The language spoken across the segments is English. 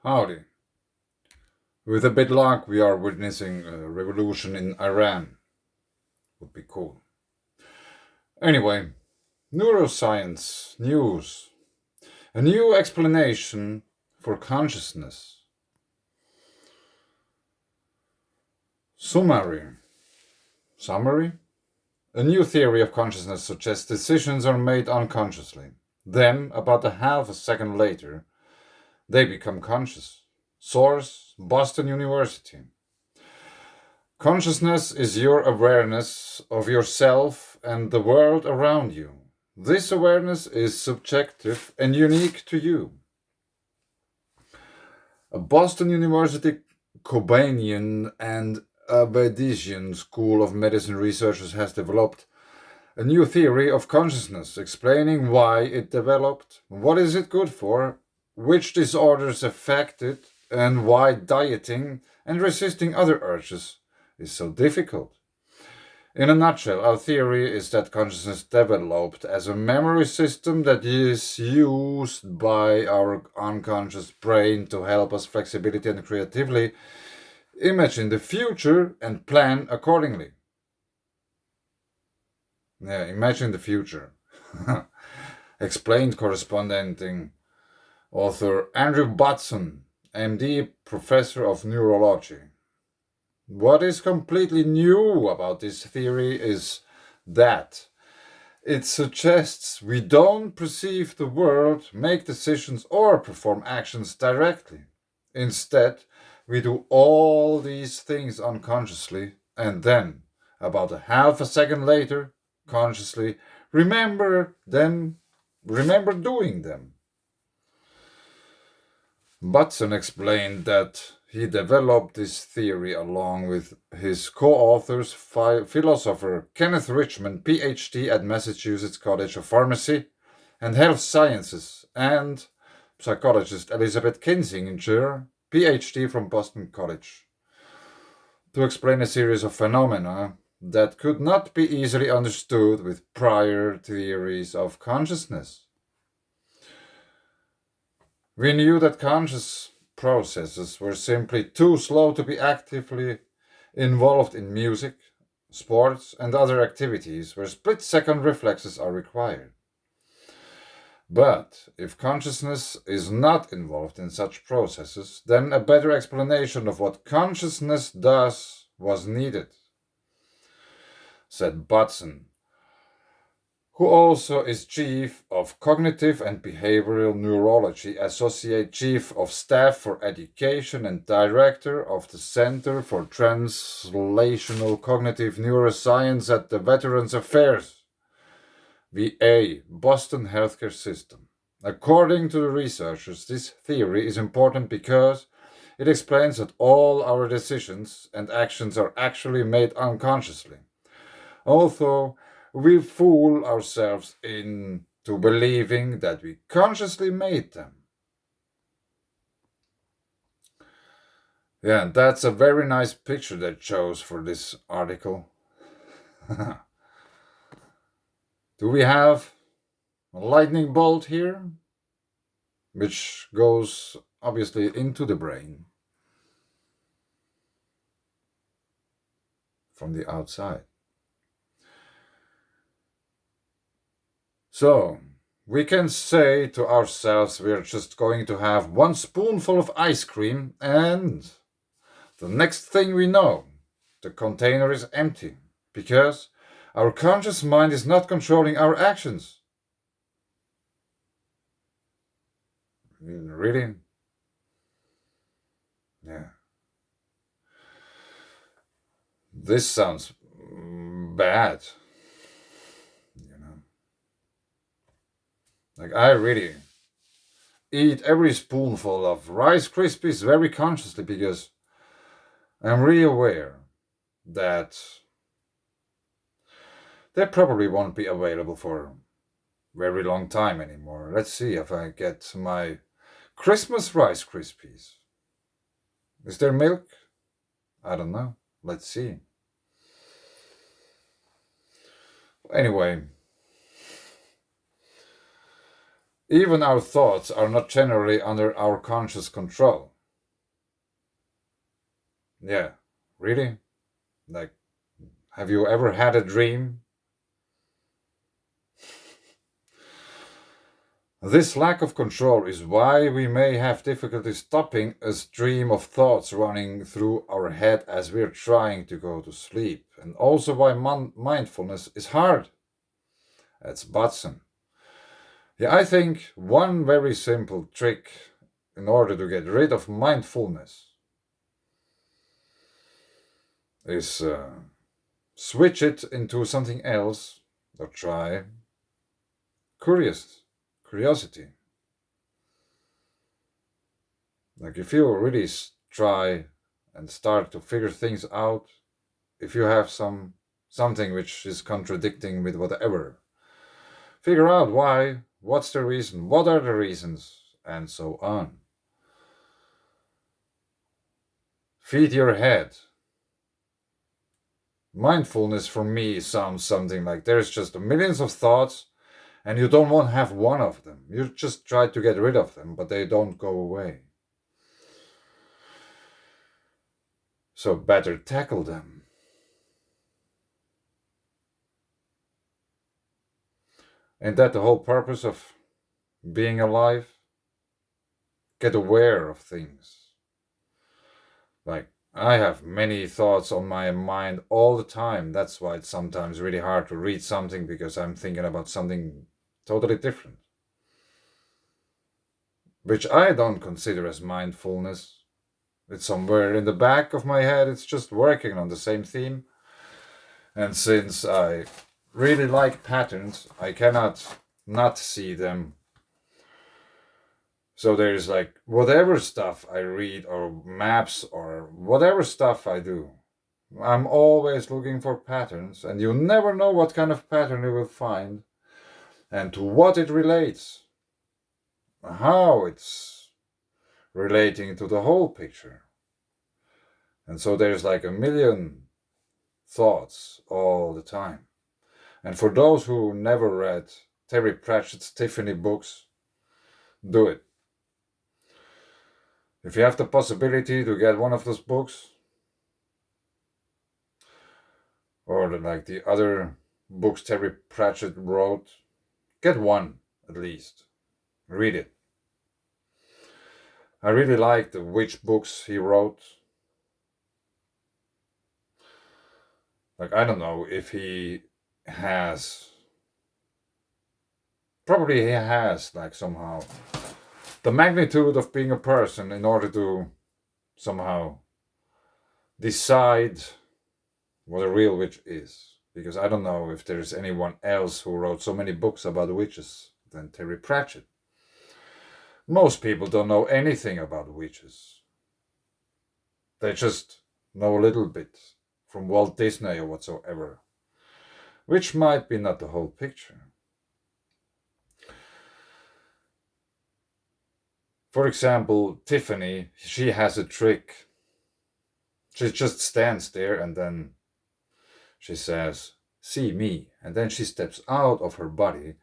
Howdy. With a bit luck, we are witnessing a revolution in Iran. Would be cool. Anyway, neuroscience news. A new explanation for consciousness. Summary? A new theory of consciousness suggests decisions are made unconsciously. Then, about a half a second later, they become conscious. Source: Boston University. Consciousness is your awareness of yourself and the world around you. This awareness is subjective and unique to you. A Boston University Kobanian and Abedisian School of Medicine researchers has developed a new theory of consciousness, explaining why it developed, what is it good for, which disorders affect it, and why dieting and resisting other urges is so difficult. In a nutshell, our theory is that consciousness developed as a memory system that is used by our unconscious brain to help us flexibility and creatively imagine the future and plan accordingly. Yeah, imagine the future. Explained corresponding author Andrew Batson, MD, professor of neurology. What is completely new about this theory is that it suggests we don't perceive the world, make decisions, or perform actions directly. Instead, we do all these things unconsciously, and then, about a half a second later, consciously remember doing them. Batson explained that he developed this theory along with his co-authors, philosopher Kenneth Richman, PhD at Massachusetts College of Pharmacy and Health Sciences, and psychologist Elizabeth Kinzinger, PhD from Boston College, to explain a series of phenomena that could not be easily understood with prior theories of consciousness. We knew that conscious processes were simply too slow to be actively involved in music, sports, and other activities where split-second reflexes are required. But if consciousness is not involved in such processes, then a better explanation of what consciousness does was needed, said Batson, who also is Chief of Cognitive and Behavioral Neurology, Associate Chief of Staff for Education, and Director of the Center for Translational Cognitive Neuroscience at the Veterans Affairs, VA, Boston Healthcare System. According to the researchers, this theory is important because it explains that all our decisions and actions are actually made unconsciously, although we fool ourselves into believing that we consciously made them. Yeah, that's a very nice picture they chose for this article. Do we have a lightning bolt here? Which goes obviously into the brain from the outside. So, we can say to ourselves we're just going to have one spoonful of ice cream, and the next thing we know, the container is empty because our conscious mind is not controlling our actions. Really? Yeah. This sounds bad. Like, I really eat every spoonful of Rice Krispies very consciously because I'm really aware that they probably won't be available for a very long time anymore. Let's see if I get my Christmas Rice Krispies. Is there milk? I don't know. Let's see. Anyway, even our thoughts are not generally under our conscious control. Yeah, really? Like, have you ever had a dream? This lack of control is why we may have difficulty stopping a stream of thoughts running through our head as we're trying to go to sleep, and also why mindfulness is hard. That's Batson. Yeah, I think one very simple trick in order to get rid of mindfulness is switch it into something else or try curiosity. Like if you really try and start to figure things out, if you have something which is contradicting with whatever, figure out why, what's the reason, what are the reasons, and so on. Feed your head. Mindfulness for me sounds something like there's just millions of thoughts and you don't want to have one of them. You just try to get rid of them, but they don't go away. So better tackle them. Ain't that the whole purpose of being alive? Get aware of things. Like, I have many thoughts on my mind all the time. That's why it's sometimes really hard to read something because I'm thinking about something totally different. Which I don't consider as mindfulness. It's somewhere in the back of my head, it's just working on the same theme. And since I really like patterns, I cannot not see them. So there's like whatever stuff I read or maps or whatever stuff I do, I'm always looking for patterns, and you never know what kind of pattern you will find and to what it relates, how it's relating to the whole picture. And so there's like a million thoughts all the time. And for those who never read Terry Pratchett's Tiffany books, do it. If you have the possibility to get one of those books, or like the other books Terry Pratchett wrote, get one at least. Read it. I really like the witch books he wrote. Like, I don't know if he has. Probably he has, like, somehow the magnitude of being a person in order to somehow decide what a real witch is. Because I don't know if there's anyone else who wrote so many books about witches than Terry Pratchett. Most people don't know anything about witches. They just know a little bit from Walt Disney or whatsoever, which might be not the whole picture. For example, Tiffany, she has a trick. She just stands there and then she says, "See me," and then she steps out of her body.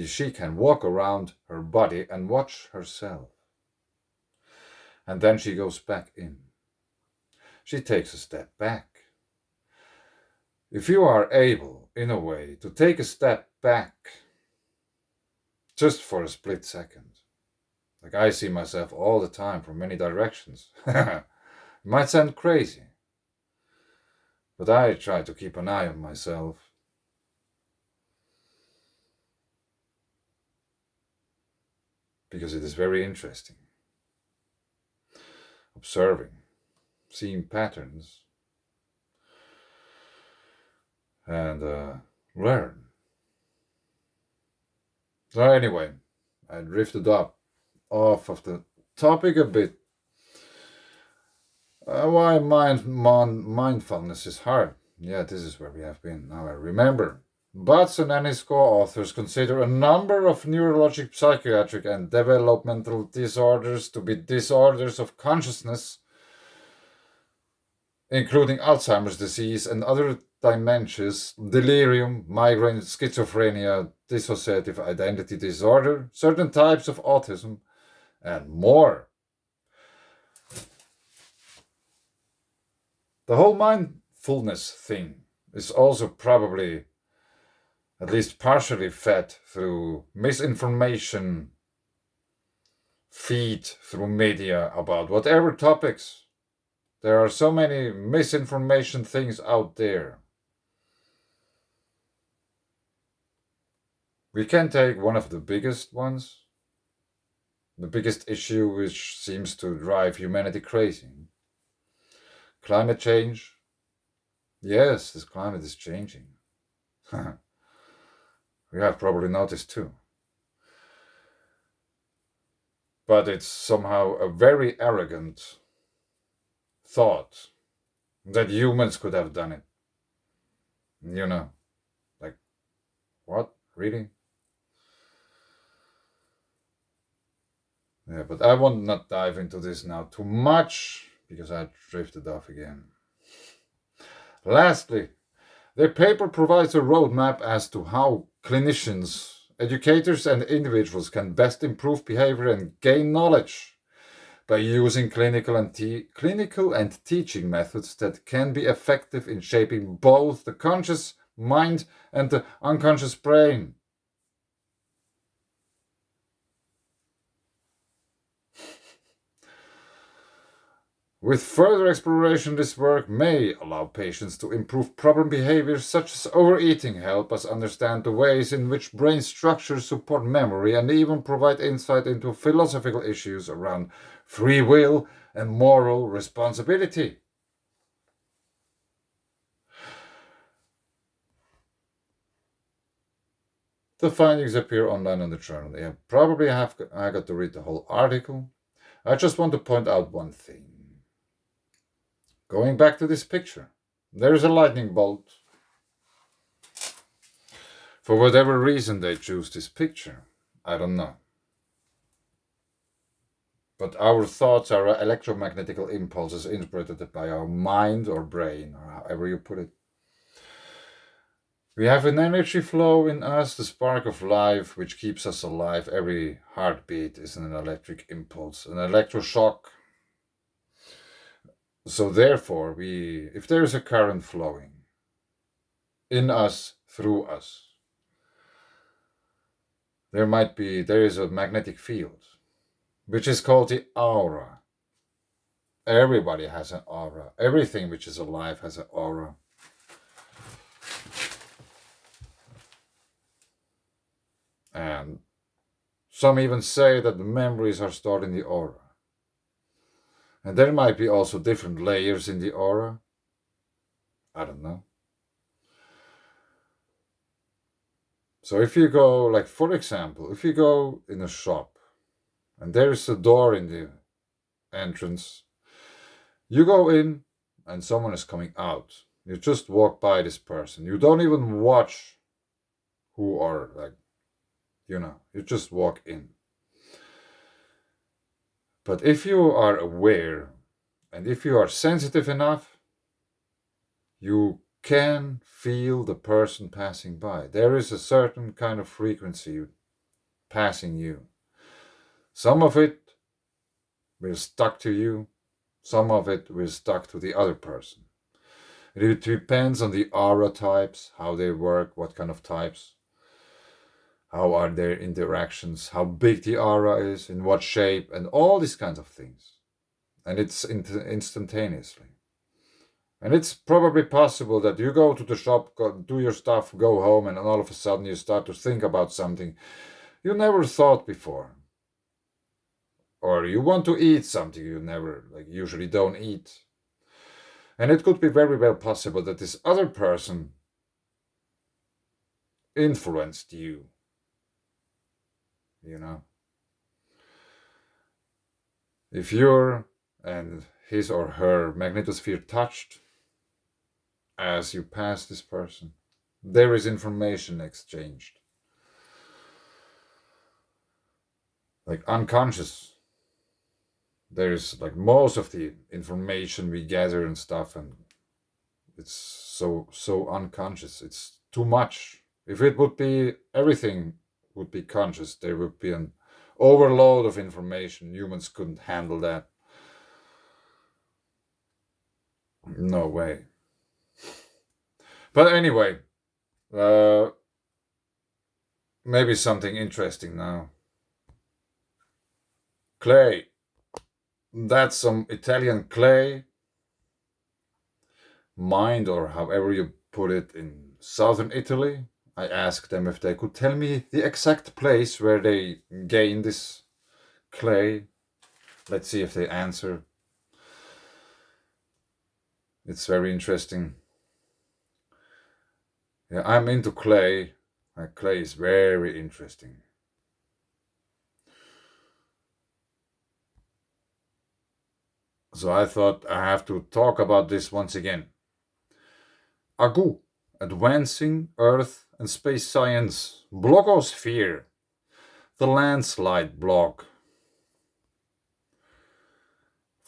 She can walk around her body and watch herself. And then she goes back in. She takes a step back. If you are able, in a way, to take a step back just for a split second, like I see myself all the time from many directions. It might sound crazy, but I try to keep an eye on myself. Because it is very interesting. Observing, seeing patterns, and learn. So anyway, I drifted up off of the topic a bit. Why mindfulness is hard. Yeah, this is where we have been. Now I remember. Batson and his co-authors consider a number of neurologic, psychiatric, and developmental disorders to be disorders of consciousness, including Alzheimer's disease and other dementias, delirium, migraine, schizophrenia, dissociative identity disorder, certain types of autism, and more. The whole mindfulness thing is also probably at least partially fed through misinformation feed through media about whatever topics. There are so many misinformation things out there. We can take one of the biggest ones, the biggest issue which seems to drive humanity crazy. Climate change. Yes, this climate is changing. We have probably noticed too. But it's somehow a very arrogant thought that humans could have done it. You know, like, what? Really? Yeah, but I want not dive into this now too much because I drifted off again. Lastly, their paper provides a roadmap as to how clinicians, educators, and individuals can best improve behavior and gain knowledge by using clinical and teaching methods that can be effective in shaping both the conscious mind and the unconscious brain. With further exploration, this work may allow patients to improve problem behaviors such as overeating, help us understand the ways in which brain structures support memory, and even provide insight into philosophical issues around free will and moral responsibility. The findings appear online in the journal. Yeah, probably I got to read the whole article. I just want to point out one thing. Going back to this picture, there is a lightning bolt. For whatever reason they choose this picture, I don't know. But our thoughts are electromagnetic impulses interpreted by our mind or brain, or however you put it. We have an energy flow in us, the spark of life, which keeps us alive. Every heartbeat is an electric impulse, an electroshock. So therefore, if there is a current flowing in us, through us, there is a magnetic field, which is called the aura. Everybody has an aura. Everything which is alive has an aura. And some even say that the memories are stored in the aura. And there might be also different layers in the aura. I don't know. So if you go, like for example, if you go in a shop and there is a door in the entrance, you go in and someone is coming out. You just walk by this person. You don't even watch who are like, you just walk in. But if you are aware and if you are sensitive enough, you can feel the person passing by. There is a certain kind of frequency passing you. Some of it will stuck to you, some of it will stuck to the other person. It depends on the aura types, how they work, what kind of types, how are their interactions, how big the aura is, in what shape, and all these kinds of things. And it's instantaneously. And it's probably possible that you go to the shop, do your stuff, go home, and all of a sudden you start to think about something you never thought before. Or you want to eat something you never, usually don't eat. And it could be very well possible that this other person influenced you. If you're and his or her magnetosphere touched as you pass this person, there is information exchanged. Like unconscious. There is most of the information we gather and stuff, and it's so unconscious. It's too much. If it would be everything would be conscious, there would be an overload of information. Humans couldn't handle that. No way. But anyway, uh, maybe something interesting now. Clay. That's some Italian clay mined, or however you put it, in southern Italy. I asked them if they could tell me the exact place where they gain this clay. Let's see if they answer. It's very interesting. Yeah, I'm into clay. Clay is very interesting. So I thought I have to talk about this once again. AGU, Advancing Earth and Space Science, Blogosphere, the landslide blog.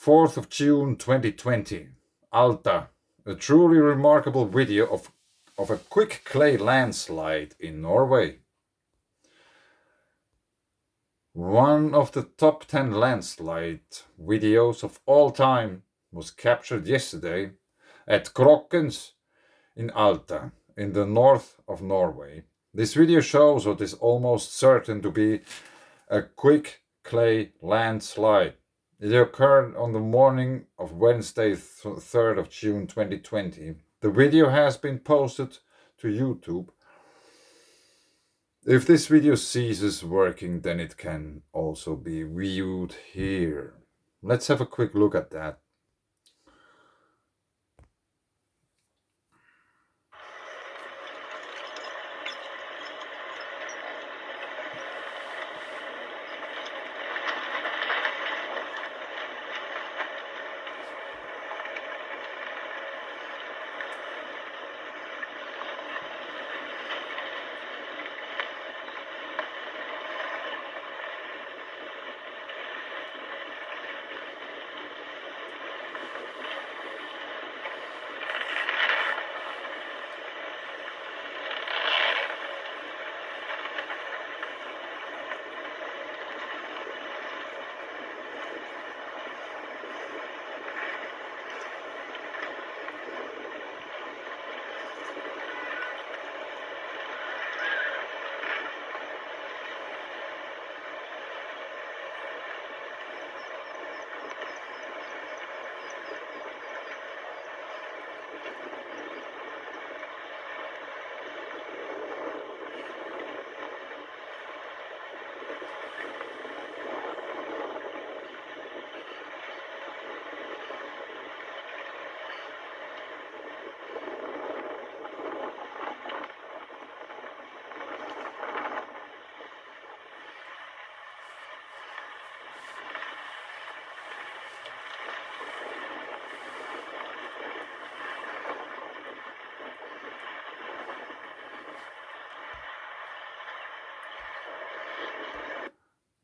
4th of June 2020, Alta, a truly remarkable video of a quick clay landslide in Norway. One of the top 10 landslide videos of all time was captured yesterday at Krokkens in Alta, in the north of Norway. This video shows what is almost certain to be a quick clay landslide. It occurred on the morning of Wednesday, 3rd of June 2020. The video has been posted to YouTube. If this video ceases working, then it can also be viewed here. Let's have a quick look at that.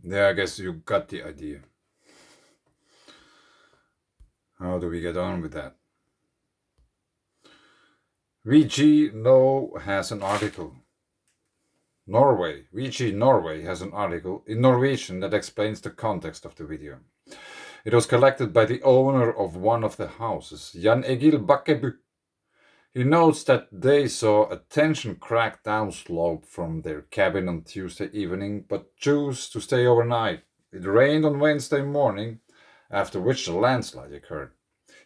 Yeah, I guess you got the idea. How do we get on with that? VG No has an article. VG Norway has an article in Norwegian that explains the context of the video. It was collected by the owner of one of the houses, Jan Egil Bakkebu. He notes that they saw a tension crack downslope from their cabin on Tuesday evening, but chose to stay overnight. It rained on Wednesday morning, after which the landslide occurred.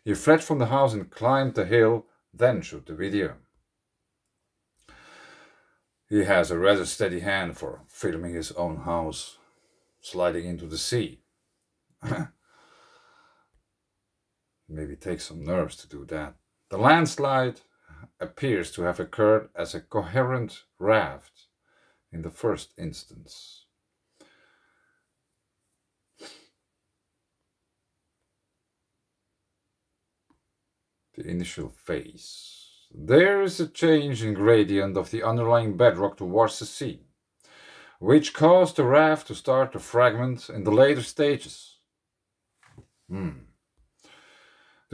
He fled from the house and climbed the hill, then shot the video. He has a rather steady hand for filming his own house sliding into the sea. Maybe takes some nerves to do that. The landslide appears to have occurred as a coherent raft in the first instance. The initial phase. There is a change in gradient of the underlying bedrock towards the sea, which caused the raft to start to fragment in the later stages.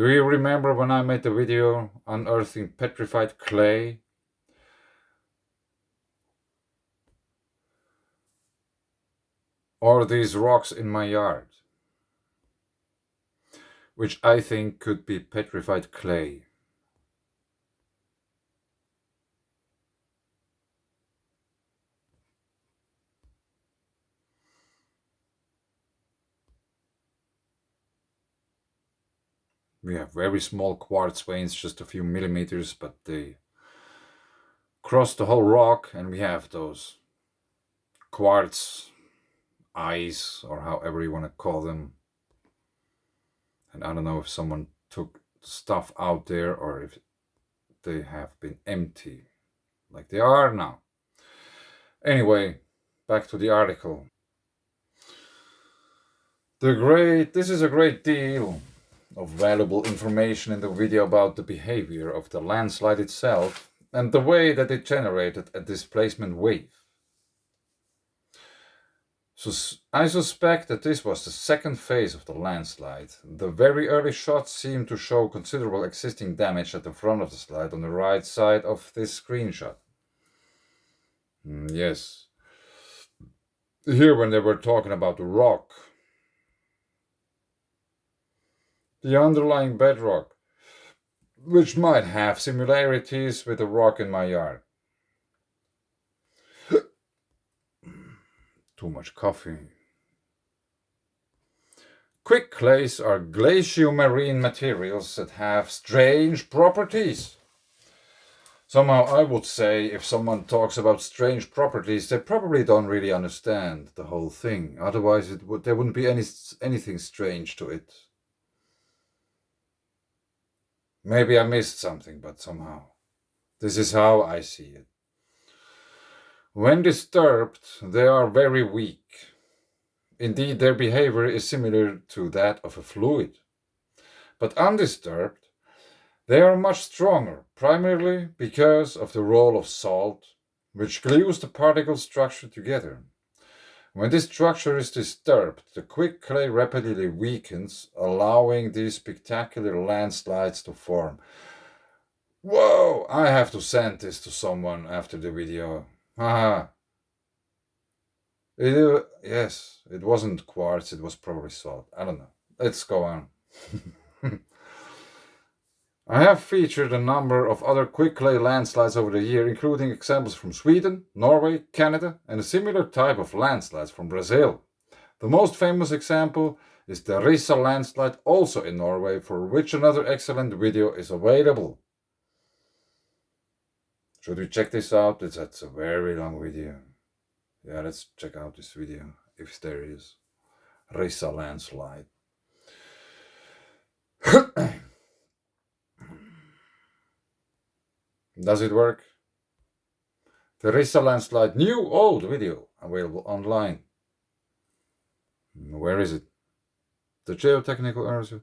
Do you remember when I made the video unearthing petrified clay? Or these rocks in my yard? which I think could be petrified clay. We have very small quartz veins, just a few millimeters, but they cross the whole rock, and we have those quartz eyes, or however you want to call them. And I don't know if someone took stuff out there or if they have been empty, like they are now. Anyway, back to the article. This is a great deal of valuable information in the video about the behavior of the landslide itself and the way that it generated a displacement wave. So I suspect that this was the second phase of the landslide. The very early shots seem to show considerable existing damage at the front of the slide on the right side of this screenshot. Yes. Here, when they were talking about the rock, the underlying bedrock, which might have similarities with the rock in my yard. Too much coffee. Quick clays are glacial-marine materials that have strange properties. Somehow I would say if someone talks about strange properties, they probably don't really understand the whole thing. Otherwise there wouldn't be anything strange to it. Maybe I missed something, but somehow. This is how I see it. When disturbed, they are very weak. Indeed, their behavior is similar to that of a fluid. But undisturbed, they are much stronger, primarily because of the role of salt, which glues the particle structure together. When this structure is disturbed, the quick clay rapidly weakens, allowing these spectacular landslides to form. Whoa! I have to send this to someone after the video. Haha. Yes, it wasn't quartz, it was probably salt. I don't know. Let's go on. I have featured a number of other quick clay landslides over the year, including examples from Sweden, Norway, Canada, and a similar type of landslides from Brazil. The most famous example is the Rissa landslide, also in Norway, for which another excellent video is available. Should we check this out? That's a very long video. Yeah, let's check out this video, if there is. Rissa landslide. Does it work? The Rissa landslide new old video available online. Where is it? The geotechnical areas of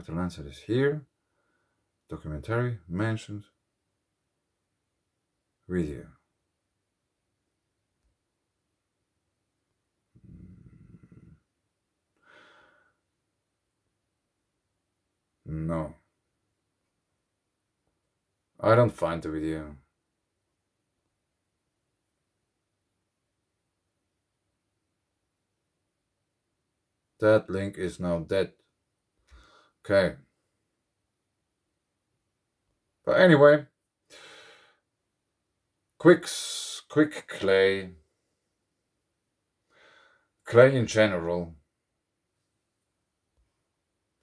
the landslide is here. Documentary mentioned. Video. No. I don't find the video. That link is now dead. Okay. But anyway, quick clay in general,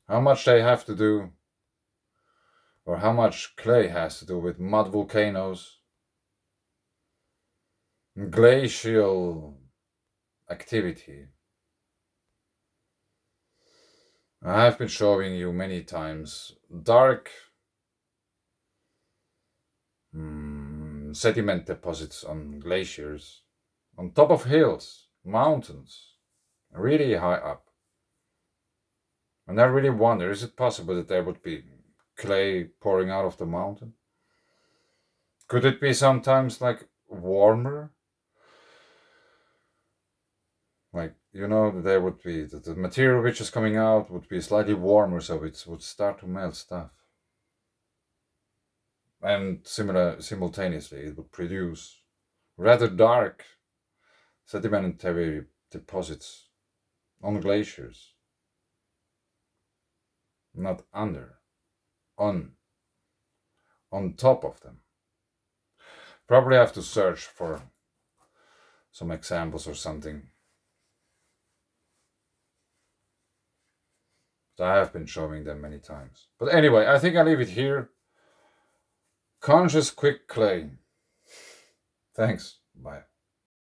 how much they have to do, or how much clay has to do with mud volcanoes, glacial activity. I have been showing you many times dark sediment deposits on glaciers, on top of hills, mountains, really high up. And I really wonder, is it possible that there would be clay pouring out of the mountain? Could it be sometimes like warmer? Like, there would be the material which is coming out would be slightly warmer, so it would start to melt stuff. And simultaneously, it would produce rather dark sedimentary deposits on glaciers. not under, on top of them. Probably have to search for some examples or something. But I have been showing them many times. But anyway, I think I leave it here. Conscious quick clay. Thanks. Bye.